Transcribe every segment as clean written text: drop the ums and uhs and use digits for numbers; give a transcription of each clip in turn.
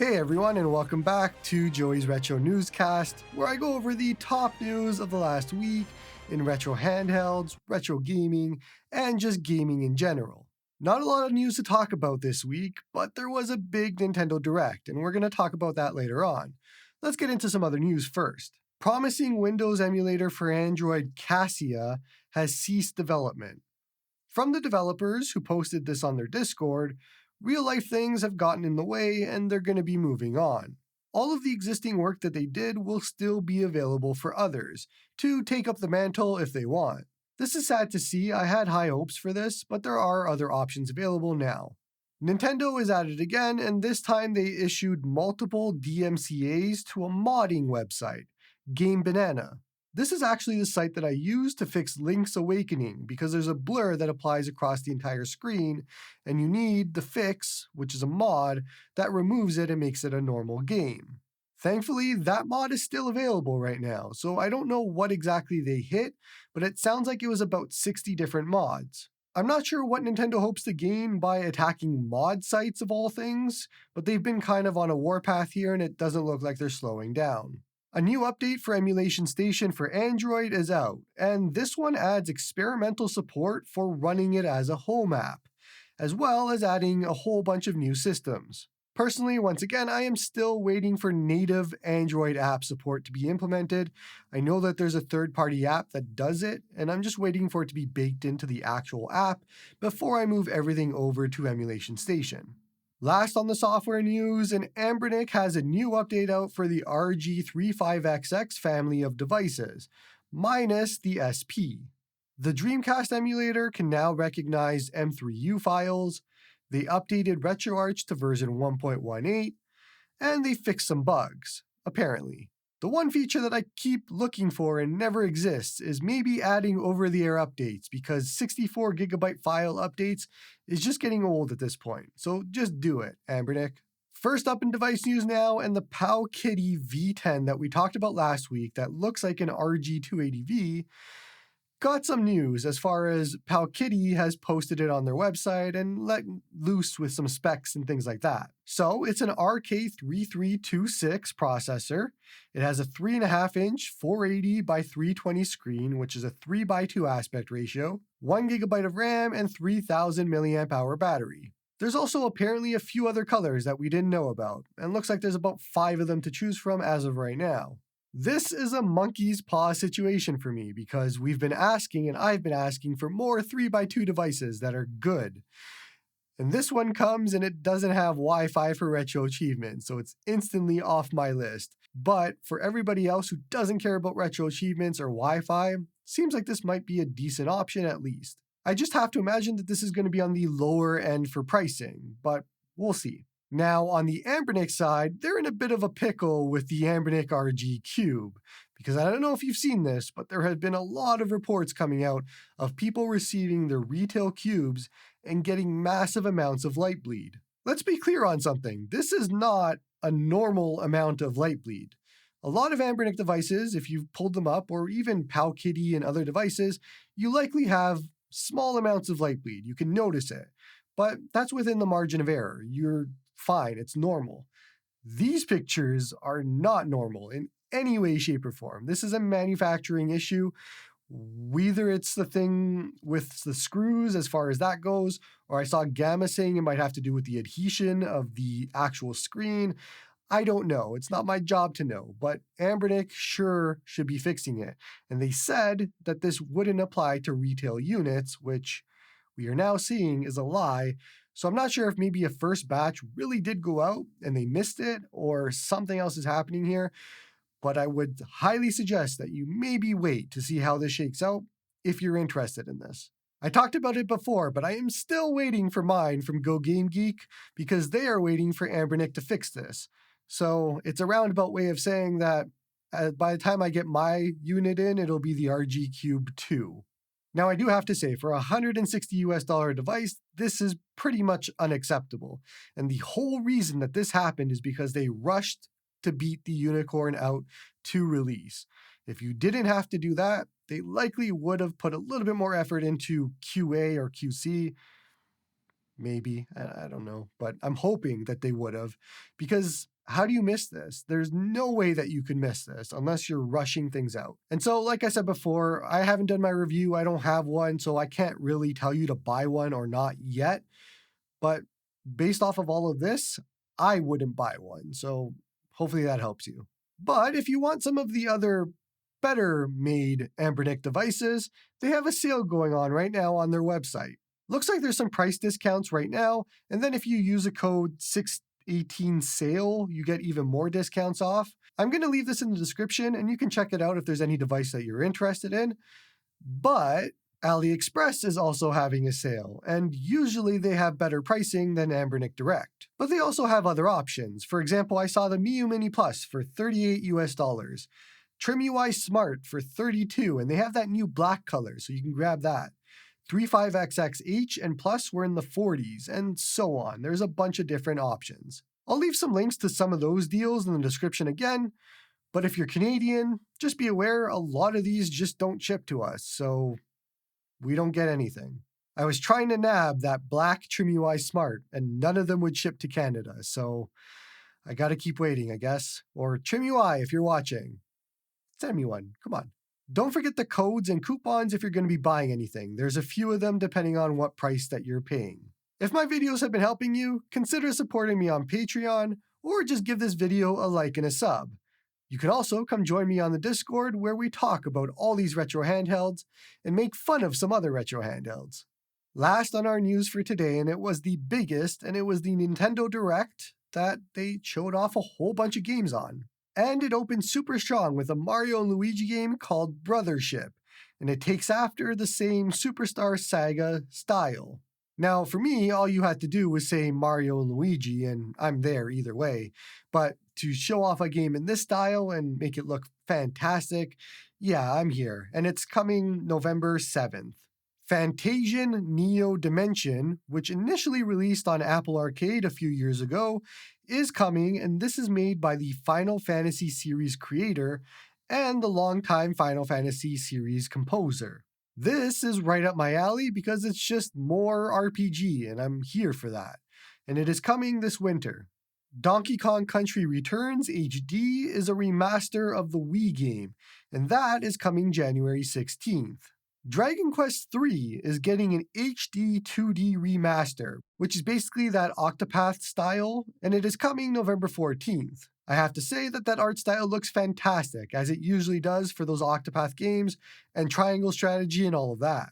Hey everyone, and welcome back to Joey's Retro Newscast, where I go over the top news of the last week in retro handhelds, retro gaming, and just gaming in general. Not a lot of news to talk about this week, but there was a big Nintendo Direct, and we're going to talk about that later on. Let's get into some other news first. Promising Windows emulator for Android Cassia has ceased development. From the developers who posted this on their Discord, real-life things have gotten in the way and they're going to be moving on. All of the existing work that they did will still be available for others to take up the mantle if they want. This is sad to see. I had high hopes for this, but there are other options available now. Nintendo is at it again, and this time they issued multiple DMCAs to a modding website, Game Banana. This is actually the site that I use to fix Link's Awakening because there's a blur that applies across the entire screen, and you need the fix, which is a mod, that removes it and makes it a normal game. Thankfully, that mod is still available right now, so I don't know what exactly they hit, but it sounds like it was about 60 different mods. I'm not sure what Nintendo hopes to gain by attacking mod sites of all things, but they've been kind of on a warpath here and it doesn't look like they're slowing down. A new update for Emulation Station for Android is out, and this one adds experimental support for running it as a home app, as well as adding a whole bunch of new systems. Personally, once again, I am still waiting for native Android app support to be implemented. I know that there's a third-party app that does it, and I'm just waiting for it to be baked into the actual app before I move everything over to Emulation Station. Last on the software news, an Anbernic has a new update out for the RG35XX family of devices, minus the SP. The Dreamcast emulator can now recognize M3U files, they updated RetroArch to version 1.18, and they fixed some bugs, apparently. The one feature that I keep looking for and never exists is maybe adding over-the-air updates, because 64GB file updates is just getting old at this point, so just do it, Anbernic. First up in device news now, and the Powkiddy V10 that we talked about last week that looks like an RG280V, got some news as far as Powkiddy has posted it on their website and let loose with some specs and things like that. So it's an RK3326 processor. It has a 3.5-inch 480 by 320 screen, which is a 3:2 aspect ratio, 1GB of RAM, and 3000 mAh battery. There's also apparently a few other colors that we didn't know about, and looks like there's about 5 of them to choose from as of right now. This is a monkey's paw situation for me because we've been asking and I've been asking for more 3x2 devices that are good. And this one comes and it doesn't have Wi-Fi for retro achievements, so it's instantly off my list. But for everybody else who doesn't care about retro achievements or Wi-Fi, seems like this might be a decent option at least. I just have to imagine that this is going to be on the lower end for pricing, but we'll see. Now, on the Anbernic side, they're in a bit of a pickle with the Anbernic RG Cube, because I don't know if you've seen this, but there have been a lot of reports coming out of people receiving their retail cubes and getting massive amounts of light bleed. Let's be clear on something. This is not a normal amount of light bleed. A lot of Anbernic devices, if you've pulled them up, or even Powkiddy and other devices, you likely have small amounts of light bleed. You can notice it, but that's within the margin of error. You're fine, it's normal. These pictures are not normal in any way, shape, or form. This is a manufacturing issue. Whether it's the thing with the screws as far as that goes, or I saw Gamma saying it might have to do with the adhesion of the actual screen. I don't know. It's not my job to know, but Anbernic sure should be fixing it. And they said that this wouldn't apply to retail units, which we are now seeing is a lie. So I'm not sure if maybe a first batch really did go out and they missed it or something else is happening here, but I would highly suggest that you maybe wait to see how this shakes out if you're interested in this. I talked about it before, but I am still waiting for mine from Go Game Geek because they are waiting for Anbernic to fix this. So it's a roundabout way of saying that by the time I get my unit in, it'll be the RG Cube 2. Now, I do have to say, for a $160 device, this is pretty much unacceptable. And the whole reason that this happened is because they rushed to beat the unicorn out to release. If you didn't have to do that, they likely would have put a little bit more effort into QA or QC. Maybe, I don't know, but I'm hoping that they would have, because how do you miss this? There's no way that you can miss this unless you're rushing things out. And so, like I said before, I haven't done my review. I don't have one, so I can't really tell you to buy one or not yet. But based off of all of this, I wouldn't buy one. So hopefully that helps you. But if you want some of the other better made Ambernick devices, they have a sale going on right now on their website. Looks like there's some price discounts right now, and then if you use a code 618 SALE, you get even more discounts off. I'm going to leave this in the description, and you can check it out if there's any device that you're interested in. But AliExpress is also having a sale, and usually they have better pricing than Ambernick Direct. But they also have other options. For example, I saw the Miu Mini Plus for $38 US, TrimUI Smart for $32, and they have that new black color, so you can grab that. 35XXH and Plus were in the 40s, and so on. There's a bunch of different options. I'll leave some links to some of those deals in the description again, but if you're Canadian, just be aware a lot of these just don't ship to us, so we don't get anything. I was trying to nab that black TrimUI Smart, and none of them would ship to Canada, so I gotta keep waiting, I guess. Or TrimUI if you're watching. Send me one, come on. Don't forget the codes and coupons if you're going to be buying anything. There's a few of them depending on what price that you're paying. If my videos have been helping you, consider supporting me on Patreon, or just give this video a like and a sub. You can also come join me on the Discord where we talk about all these retro handhelds and make fun of some other retro handhelds. Last on our news for today, and it was the biggest, and it was the Nintendo Direct that they showed off a whole bunch of games on. And it opened super strong with a Mario and Luigi game called Brothership, and it takes after the same Superstar Saga style. Now, for me, all you had to do was say Mario and Luigi, and I'm there either way. But to show off a game in this style and make it look fantastic, yeah, I'm here. And it's coming November 7th. Fantasian Neo Dimension, which initially released on Apple Arcade a few years ago, is coming, and this is made by the Final Fantasy series creator and the longtime Final Fantasy series composer. This is right up my alley because it's just more RPG, and I'm here for that. And it is coming this winter. Donkey Kong Country Returns HD is a remaster of the Wii game, and that is coming January 16th. Dragon Quest III is getting an HD 2D remaster, which is basically that Octopath style, and it is coming November 14th. I have to say that art style looks fantastic, as it usually does for those Octopath games, and triangle strategy and all of that.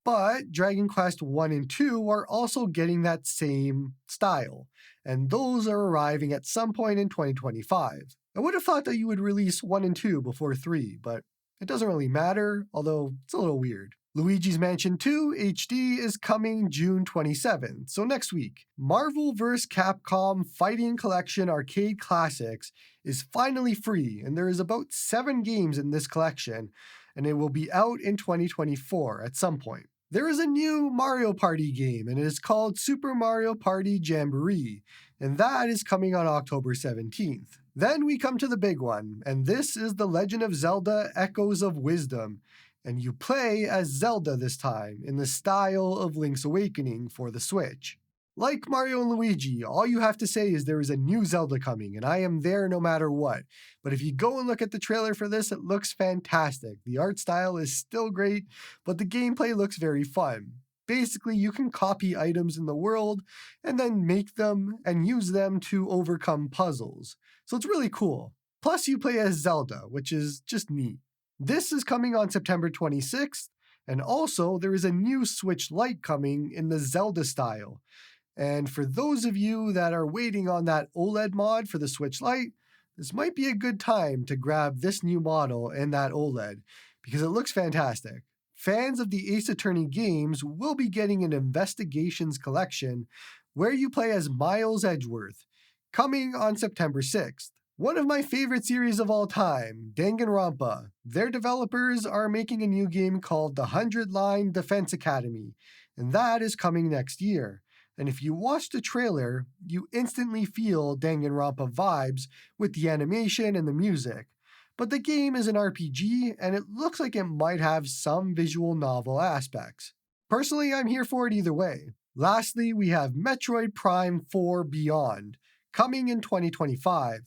But Dragon Quest 1 and 2 are also getting that same style, and those are arriving at some point in 2025. I would have thought that you would release 1 and 2 before 3, but it doesn't really matter, although it's a little weird. Luigi's Mansion 2 HD is coming June 27th, so next week. Marvel vs. Capcom Fighting Collection Arcade Classics is finally free, and there is about 7 games in this collection, and it will be out in 2024 at some point. There is a new Mario Party game, and it is called Super Mario Party Jamboree, and that is coming on October 17th. Then we come to the big one, and this is The Legend of Zelda Echoes of Wisdom, and you play as Zelda this time, in the style of Link's Awakening for the Switch. Like Mario and Luigi, all you have to say is there is a new Zelda coming, and I am there no matter what. But if you go and look at the trailer for this, it looks fantastic. The art style is still great, but the gameplay looks very fun. Basically, you can copy items in the world and then make them and use them to overcome puzzles. So it's really cool. Plus, you play as Zelda, which is just neat. This is coming on September 26th, and also there is a new Switch Lite coming in the Zelda style. And for those of you that are waiting on that OLED mod for the Switch Lite, this might be a good time to grab this new model and that OLED, because it looks fantastic. Fans of the Ace Attorney games will be getting an Investigations collection where you play as Miles Edgeworth, coming on September 6th. One of my favorite series of all time, Danganronpa. Their developers are making a new game called the 100-Line Defense Academy, and that is coming next year. And if you watch the trailer, you instantly feel Danganronpa vibes with the animation and the music. But the game is an RPG, and it looks like it might have some visual novel aspects. Personally, I'm here for it either way. Lastly, we have Metroid Prime 4 Beyond, coming in 2025,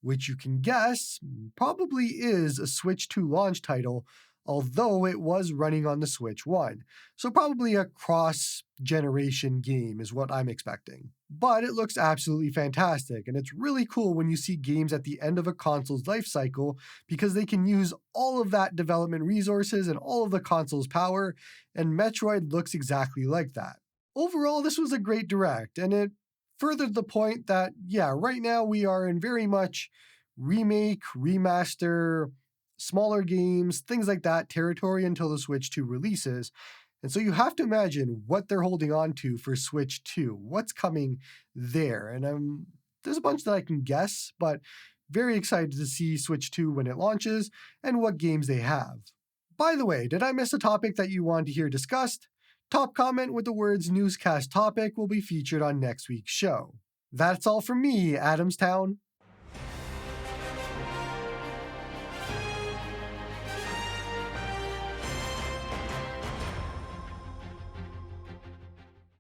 which you can guess probably is a Switch 2 launch title, although it was running on the Switch 1. So probably a cross-generation game is what I'm expecting. But it looks absolutely fantastic, and it's really cool when you see games at the end of a console's life cycle because they can use all of that development resources and all of the console's power, and Metroid looks exactly like that. Overall, this was a great direct, and it furthered the point that, yeah, right now we are in very much remake, remaster, smaller games, things like that territory until the Switch 2 releases. And so you have to imagine what they're holding on to for Switch 2. What's coming there? And there's a bunch that I can guess, but very excited to see Switch 2 when it launches and what games they have. By the way, did I miss a topic that you want to hear discussed? Top comment with the words Newscast topic will be featured on next week's show. That's all from me, Adamstown.